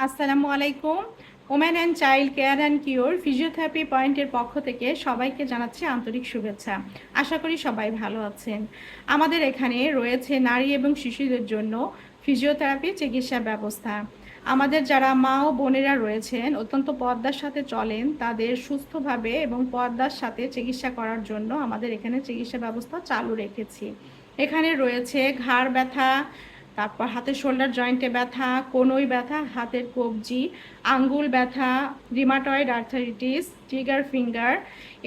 আসসালামু আলাইকুম। Women and child care and cure physiotherapy পয়েন্টের পক্ষ থেকে সবাইকে জানাচ্ছি আন্তরিক শুভেচ্ছা। আশা করি সবাই ভালো আছেন। আমাদের এখানে রয়েছে নারী এবং শিশুদের জন্য ফিজিওথেরাপি চিকিৎসা ব্যবস্থা। আমাদের যারা মা ও বোনেরা রয়েছেন অত্যন্ত পর্দার সাথে চলেন, তাদের সুস্থভাবে এবং পর্দার সাথে চিকিৎসা করার জন্য আমাদের এখানে চিকিৎসা ব্যবস্থা চালু রেখেছি। এখানে রয়েছে ঘাড় ব্যথা, তারপর হাতের শোল্ডার জয়েন্টে ব্যথা, কনুই ব্যথা, হাতের কবজি, আঙ্গুল ব্যথা, রিমাটয়েড আর্থারিটিস, ট্রিগার ফিঙ্গার।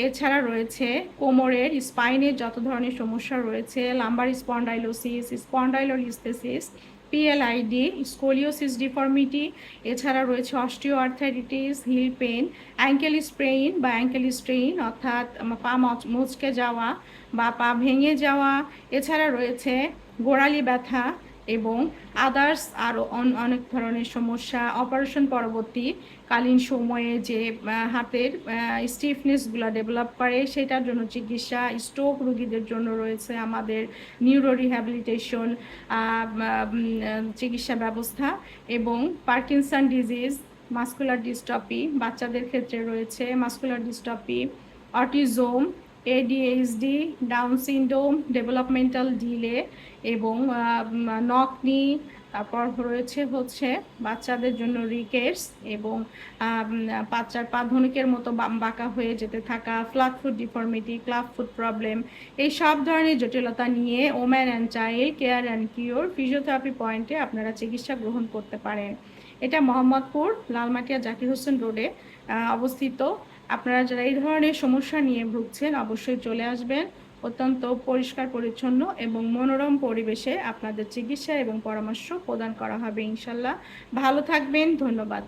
এছাড়া রয়েছে কোমরের স্পাইনের যত ধরনের সমস্যা রয়েছে, lumbar spondylosis, spondylolisthesis, PLID, scoliosis deformity. এছাড়া রয়েছে osteoarthritis, heel pain, ankle sprain বা অ্যাঙ্কেল স্ট্রেইন অর্থাৎ পা মচকে যাওয়া বা পা ভেঙে যাওয়া। এছাড়া রয়েছে গোড়ালি ব্যথা এবং আদার্স আরও অনেক ধরনের সমস্যা। অপারেশন পরবর্তীকালীন সময়ে যে হাতের স্টিফনেসগুলো ডেভেলপ করে সেটার জন্য চিকিৎসা। স্ট্রোক রোগীদের জন্য রয়েছে আমাদের নিউরো রিহ্যাবিলিটেশন চিকিৎসা ব্যবস্থা। এবং পার্কিনসন ডিজিজ, মাস্কুলার ডিস্ট্রফি, বাচ্চাদের ক্ষেত্রে রয়েছে muscular dystrophy, autism, ADHD, down syndrome, developmental delay এবং নকনি। তারপর রয়েছে বাচ্চাদের জন্য রিকেটস এবং বাচ্চার পা ধনুকের মতো বাঁকা হয়ে যেতে থাকা, flat foot deformity, club foot problem. এই সব ধরনের জটিলতা নিয়ে woman and child care and cure physiotherapy পয়েন্টে আপনারা চিকিৎসা গ্রহণ করতে পারেন। এটা মোহাম্মদপুর লালমাটিয়া জাকির হোসেন রোডে অবস্থিত। আপনারা যারা এই ধরনের সমস্যা নিয়ে ভুগছেন অবশ্যই চলে আসবেন। অত্যন্ত পরিষ্কার পরিচ্ছন্ন এবং মনোরম পরিবেশে আপনাদের চিকিৎসা এবং পরামর্শ প্রদান করা হবে ইনশাল্লাহ। ভালো থাকবেন, ধন্যবাদ।